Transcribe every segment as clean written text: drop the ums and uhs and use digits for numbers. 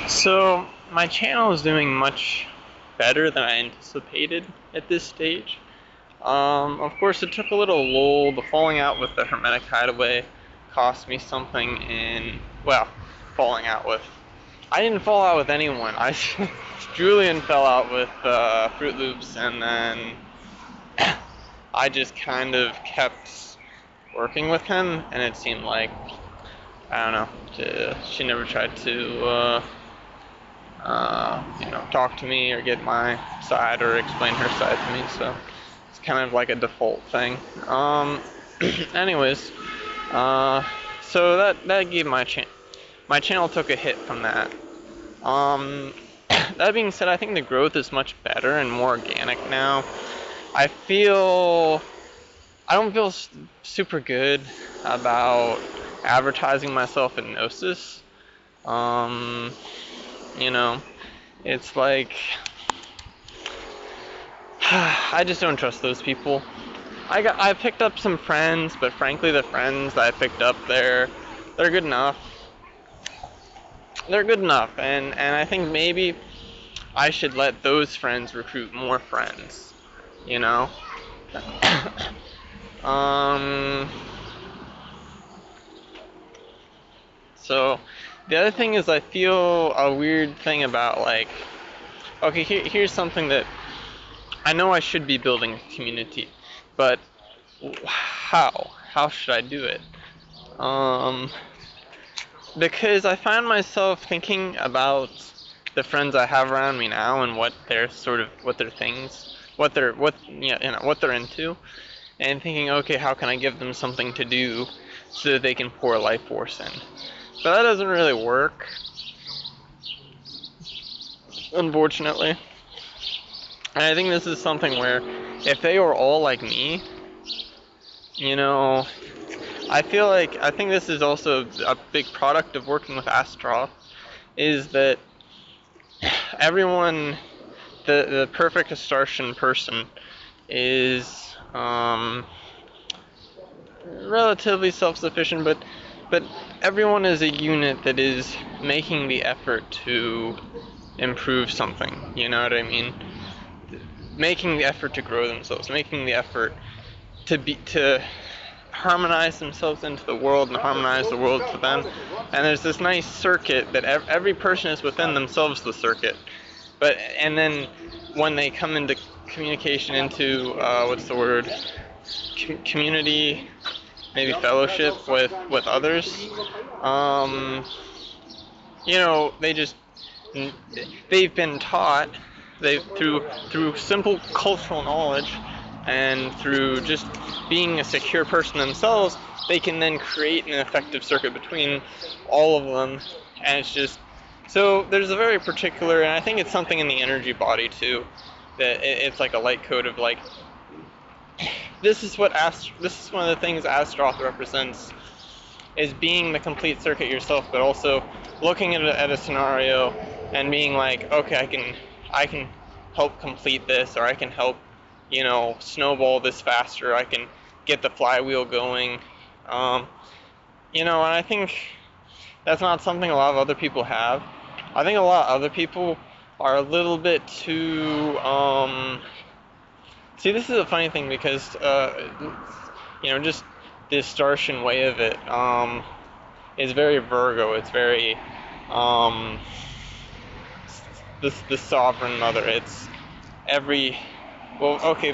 So my channel is doing much better than I anticipated at this stage. Of course, it took a little lull. The falling out with the Hermetic Hideaway cost me something in, well, falling out with. I didn't fall out with anyone. Julian fell out with Fruit Loops, and then I just kind of kept working with him, and it seemed like, I don't know, she never tried to talk to me or get my side or explain her side to me. So it's kind of like a default thing. Anyways, uh, so that gave my channel took a hit from that. Um, that being said, I think the growth is much better and more organic now. I feel I don't feel super good about advertising myself in Gnosis. Um, you know, it's like I just don't trust those people. I picked up some friends, but frankly, the friends that I picked up they're good enough. They're good enough, and I think maybe I should let those friends recruit more friends. You know. um. So the other thing is I feel a weird thing about like, okay, here's something that I know I should be building a community, but how? How should I do it? Um, because I find myself thinking about the friends I have around me now and what their what their things, what they're into, and thinking, okay, how can I give them something to do so that they can pour life force in? But that doesn't really work, unfortunately. And I think this is something where if they were all like me, you know, I think this is also a big product of working with Astroth, is that everyone, the perfect Astartian person is relatively self-sufficient, but everyone is a unit that is making the effort to improve something. You know what I mean? Making the effort to grow themselves, making the effort to harmonize themselves into the world and harmonize the world to them. And there's this nice circuit that every person is within themselves the circuit. And then when they come into communication into what's the word? Community, maybe fellowship with others. You know, they've been taught through simple cultural knowledge and through just being a secure person themselves, they can then create an effective circuit between all of them, and it's just so there's a very particular, and I think it's something in the energy body too, that it's like a light code of like this is one of the things Astroth represents, is being the complete circuit yourself, but also looking at a scenario and being like, okay, I can help complete this, or I can help, snowball this faster. I can get the flywheel going. And I think that's not something a lot of other people have. I think a lot of other people are a little bit too. See, this is a funny thing because just the Startian way of it is very Virgo. It's very the sovereign mother. It's every okay.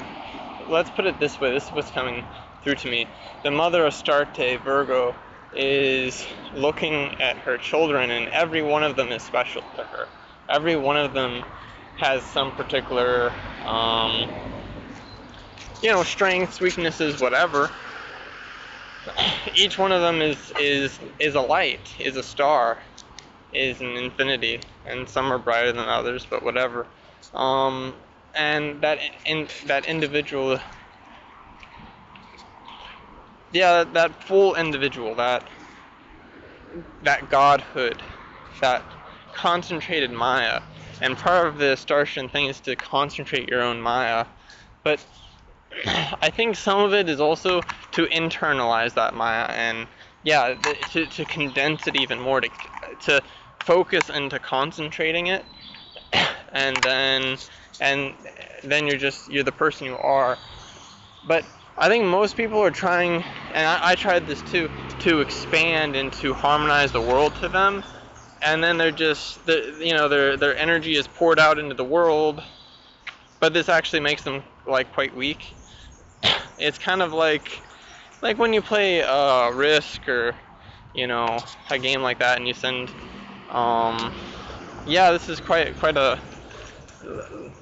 Let's put it this way. This is what's coming through to me. The mother Astarte, Virgo, is looking at her children, and every one of them is special to her. Every one of them has some particular strengths, weaknesses, whatever. Each one of them is a light, is a star, is an infinity, and some are brighter than others, but whatever. And that individual, that full individual, that godhood, that concentrated Maya, and part of the Startian thing is to concentrate your own Maya, but I think some of it is also to internalize that Maya and to condense it even more, to focus into concentrating it, and then you're the person you are. But I think most people are trying, and I tried this too, to expand and to harmonize the world to them, and then their energy is poured out into the world, but this actually makes them like quite weak. It's kind of like when you play Risk or a game like that, and you send this is quite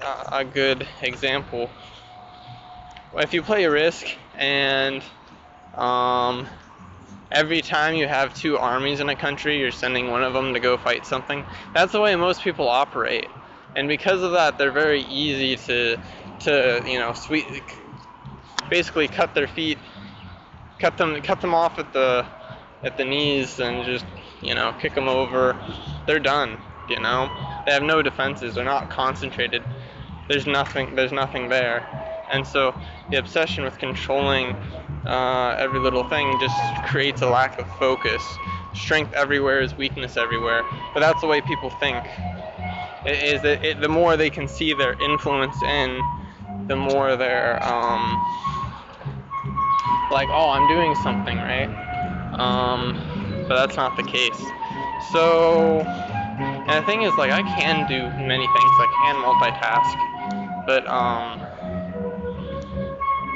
a good example. If you play Risk and every time you have two armies in a country, you're sending one of them to go fight something. That's the way most people operate, and because of that, they're very easy to basically cut their feet, cut them off at the knees, and just kick them over. They're done. They have no defenses. They're not concentrated. There's nothing there, and so the obsession with controlling every little thing just creates a lack of focus. Strength everywhere is weakness everywhere. But that's the way people think. The more they can see their influence in, the more they're like, oh, I'm doing something, right? But that's not the case. So, and the thing is, like, I can do many things. I can multitask, but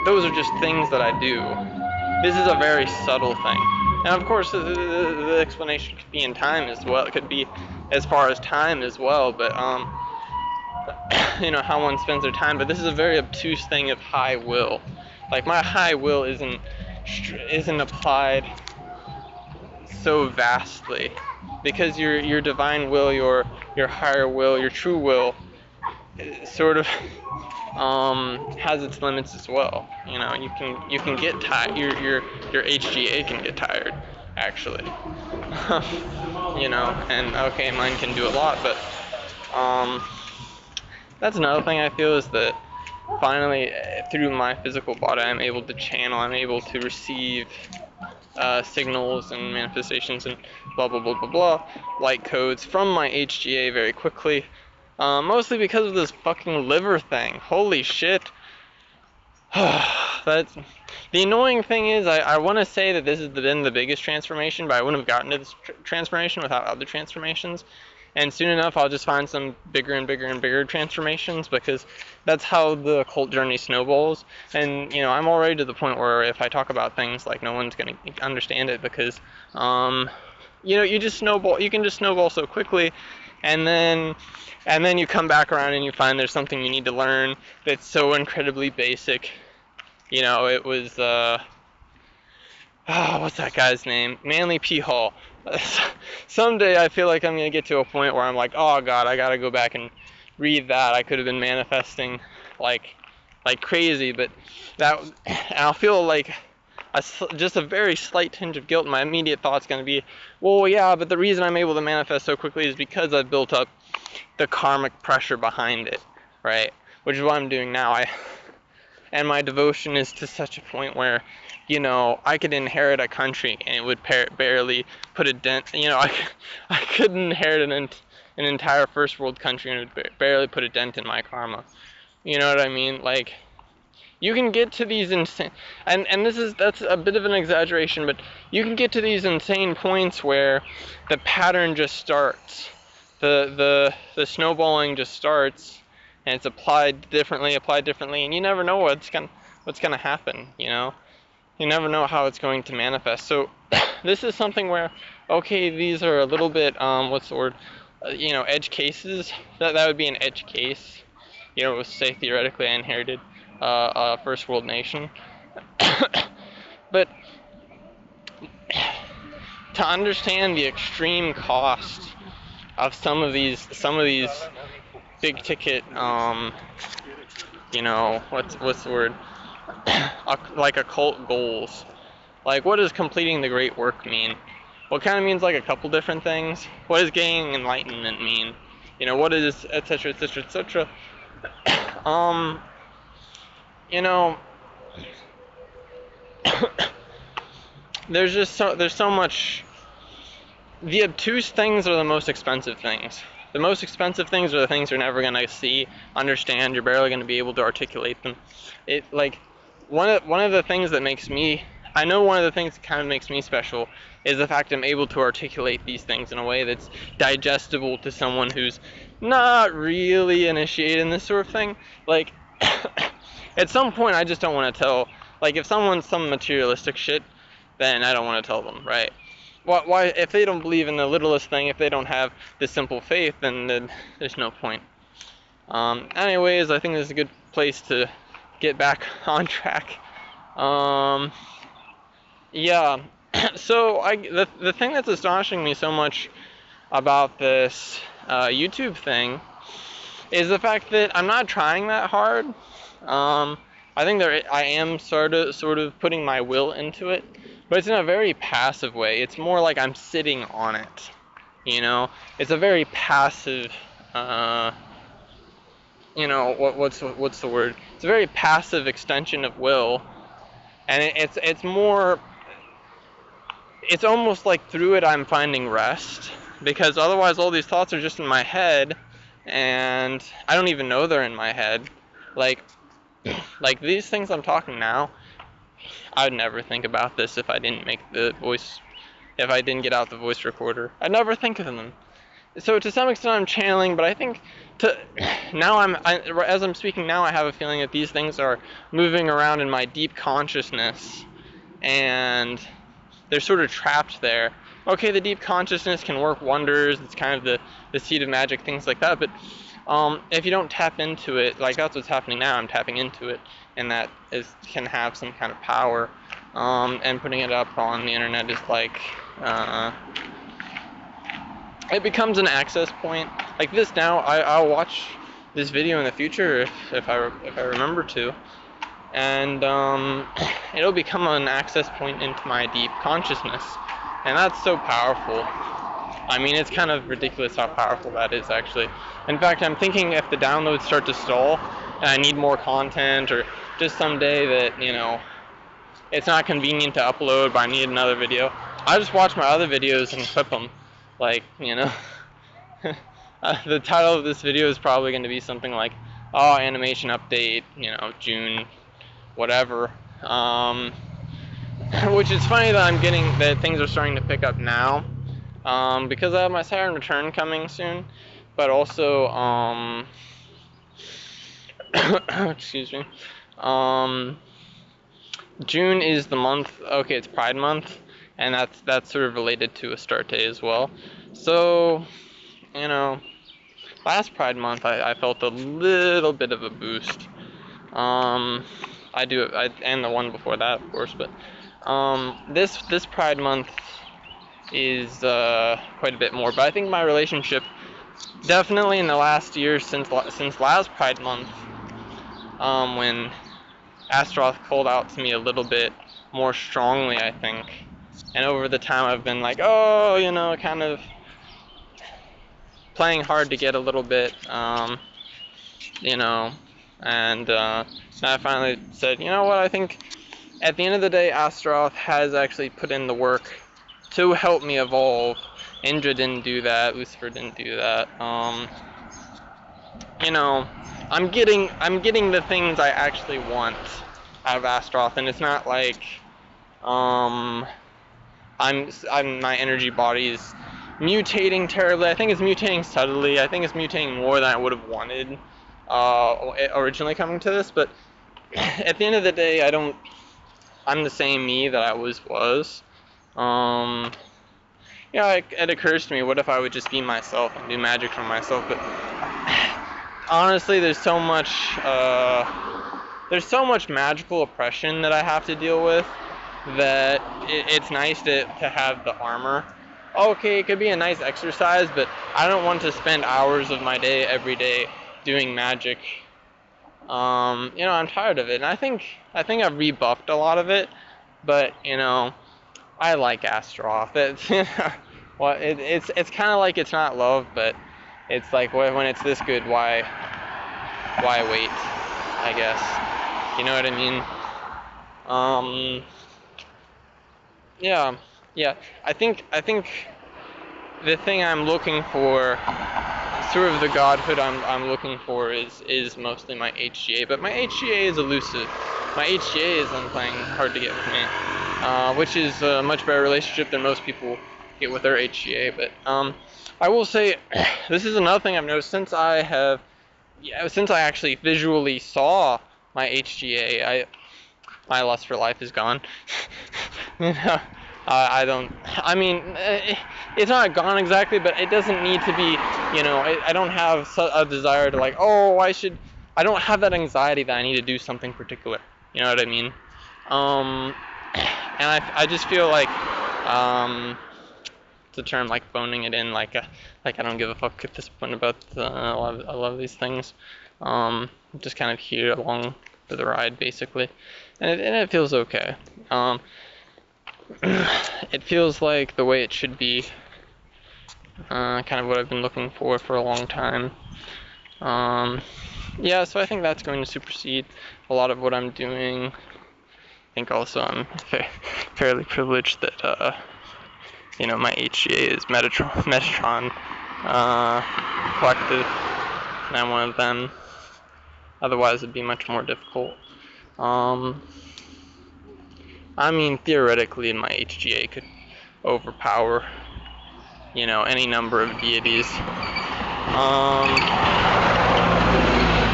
those are just things that I do. This is a very subtle thing. And of course, the explanation could be in time as well. It could be as far as time as well, but how one spends their time. But this is a very obtuse thing of high will. Like, my high will isn't applied so vastly, because your divine will, your higher will, your true will, sort of has its limits as well. You can get tired. Your HGA can get tired, actually. And okay, mine can do a lot, but that's another thing I feel, is that finally, through my physical body, I'm able to channel. I'm able to receive signals and manifestations and blah blah blah blah blah, light codes from my HGA very quickly. Mostly because of this fucking liver thing. Holy shit. That's the annoying thing is, I want to say that this has been the biggest transformation, but I wouldn't have gotten to this transformation without other transformations. And soon enough, I'll just find some bigger and bigger and bigger transformations, because that's how the occult journey snowballs. And, I'm already to the point where if I talk about things, like, no one's going to understand it, because, you just snowball. You can just snowball so quickly, and then you come back around and you find there's something you need to learn that's so incredibly basic. It was, what's that guy's name? Manly P. Hall. Someday I feel like I'm going to get to a point where I'm like, oh god, I gotta go back and read that. I could have been manifesting like crazy, but and I'll feel like just a very slight tinge of guilt. My immediate thought's going to be, well, yeah, but the reason I'm able to manifest so quickly is because I've built up the karmic pressure behind it, right? Which is what I'm doing now. And my devotion is to such a point where, I could inherit a country and it would barely put a dent. I could inherit an entire first world country and it would barely put a dent in my karma. You know what I mean? Like, you can get to these insane, and that's a bit of an exaggeration, but you can get to these insane points where the pattern just starts. The snowballing just starts, and it's applied differently, and you never know what's gonna happen. You never know how it's going to manifest. So this is something where, okay, these are a little bit what's the word? Edge cases. That would be an edge case. Say theoretically I inherited a first world nation, but to understand the extreme cost of some of these big ticket, what's the word? Like occult goals. Like, what does completing the great work mean? Well, it kind of means like a couple different things. What does gaining enlightenment mean? What is etc. etc. etc. There's so much the obtuse things are the most expensive things. The most expensive things are the things you're never gonna see, understand. You're barely gonna be able to articulate them. It like one of the things that makes me, I know one of the things that kind of makes me special is the fact I'm able to articulate these things in a way that's digestible to someone who's not really initiated in this sort of thing. Like, at some point, I just don't want to tell. Like, if someone's some materialistic shit, then I don't want to tell them, right? Why, if they don't believe in the littlest thing, if they don't have this simple faith, then there's no point. Anyways, I think this is a good place to get back on track. Yeah. So the thing that's astonishing me so much about this YouTube thing is the fact that I'm not trying that hard. I think I am sort of putting my will into it, but it's in a very passive way. It's more like I'm sitting on it, you know. It's a very passive, you know, what's the word? It's a very passive extension of will, and it's more. It's almost like through it I'm finding rest, because otherwise all these thoughts are just in my head, and I don't even know they're in my head. Like these things I'm talking now, I would never think about this if I didn't if I didn't get out the voice recorder. I'd never think of them. So to some extent I'm channeling, but I think now as I'm speaking now, I have a feeling that these things are moving around in my deep consciousness, and they're sort of trapped there. Okay, the deep consciousness can work wonders. It's kind of the seed of magic, things like that. But if you don't tap into it, like that's what's happening now. I'm tapping into it, and that can have some kind of power. And putting it up on the internet is like it becomes an access point. Like this now, I'll watch this video in the future if I remember to. And it'll become an access point into my deep consciousness, and that's so powerful. I mean, it's kind of ridiculous how powerful that is, actually. In fact, I'm thinking if the downloads start to stall and I need more content, or just someday that, you know, it's not convenient to upload but I need another video, I'll just watch my other videos and clip them. Like, you know, the title of this video is probably going to be something like, oh, animation update, you know, June whatever, which is funny that things are starting to pick up now, because I have my Saturn return coming soon, but also, excuse me, June is the month, okay, it's Pride Month, and that's sort of related to Astarte as well. So, you know, last Pride Month I felt a little bit of a boost. And the one before that, of course, but this Pride Month is quite a bit more. But I think my relationship, definitely in the last year since last Pride Month, when Astaroth called out to me a little bit more strongly, I think, and over the time I've been like, oh, you know, kind of playing hard to get a little bit, you know. And I finally said, you know what, I think at the end of the day, Astaroth has actually put in the work to help me evolve. Indra didn't do that, Lucifer didn't do that. You know, I'm getting the things I actually want out of Astaroth, and it's not like my energy body is mutating terribly. I think it's mutating subtly. I think it's mutating more than I would have wanted originally coming to this, but at the end of the day, I'm the same me that I always was. You know, it occurs to me, what if I would just be myself and do magic for myself? But honestly, there's so much magical oppression that I have to deal with, that it's nice to have the armor. Okay, it could be a nice exercise, but I don't want to spend hours of my day every day doing magic. You know, I'm tired of it, and I think I've rebuffed a lot of it, but you know, I like Astaroth. It's well, it's kind of like it's not love, but it's like when it's this good, why wait? I guess, you know what I mean. Yeah. I think the thing I'm looking for, sort of the godhood I'm looking for, is mostly my HGA. But my HGA is elusive. My HGA is I'm playing hard to get with me, which is a much better relationship than most people get with their HGA. But I will say, this is another thing I've noticed since I actually visually saw my HGA. My lust for life is gone. You know, I mean, it's not gone exactly, but it doesn't need to be, I don't have a desire to like, I don't have that anxiety that I need to do something particular. You know what I mean? And I just feel like, the term like phoning it in, like I don't give a fuck at this point about a lot of these things. Just kind of here along for the ride, basically, and it feels okay. It feels like the way it should be. Kind of what I've been looking for a long time. Yeah, so I think that's going to supersede a lot of what I'm doing. I think also I'm fairly privileged that my HGA is Metatron collective, and I'm one of them. Otherwise, it'd be much more difficult. I mean, theoretically, my HGA could overpower, any number of deities.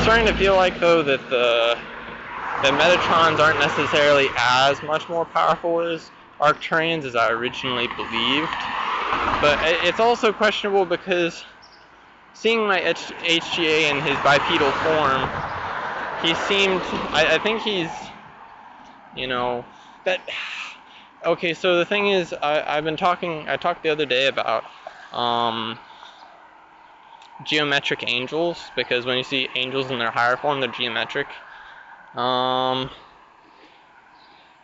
Starting to feel like, though, that the Metatrons aren't necessarily as much more powerful as Arcturians as I originally believed. But it's also questionable because seeing my HGA in his bipedal form, he seemed, I think he's, that, okay, so the thing is, I talked the other day about, geometric angels, because when you see angels in their higher form, they're geometric.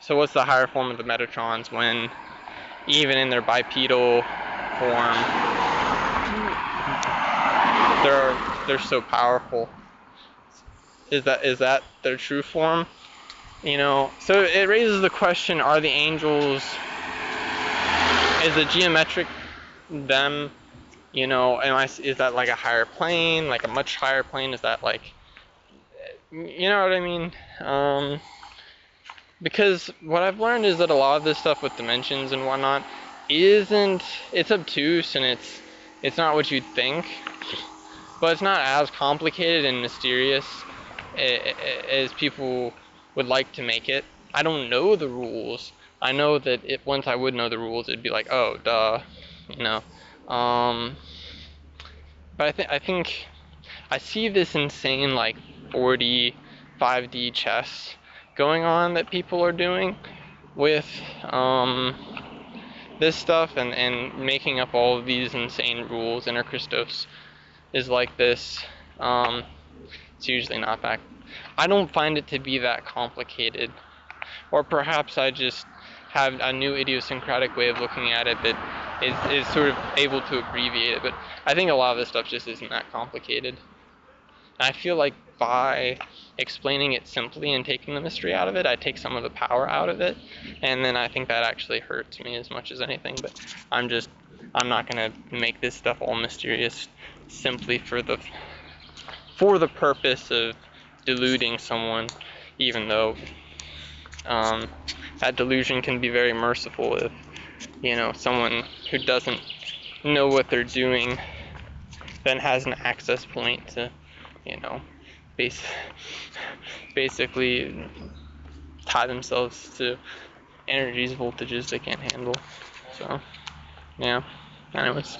So what's the higher form of the Metatrons when, even in their bipedal form, they're so powerful? Is that their true form? So it raises the question: are the angels? Is the geometric them? Is that like a higher plane, like a much higher plane? Is that like, you know what I mean? Because what I've learned is that a lot of this stuff with dimensions and whatnot it's obtuse and it's not what you'd think, but it's not as complicated and mysterious as people would like to make it. I don't know the rules. I know that once I would know the rules, it'd be like, oh, duh, But I think I see this insane like 4D, 5D chess going on that people are doing with this stuff and making up all of these insane rules. Inter Christos is like this. It's usually not that. I don't find it to be that complicated, or perhaps I just have a new idiosyncratic way of looking at it that is sort of able to abbreviate it. But I think a lot of this stuff just isn't that complicated. And I feel like by explaining it simply and taking the mystery out of it, I take some of the power out of it, and then I think that actually hurts me as much as anything. But I'm not gonna make this stuff all mysterious simply for the purpose of deluding someone, even though that delusion can be very merciful if someone who doesn't know what they're doing then has an access point to basically tie themselves to energies, voltages they can't handle. So yeah, anyways.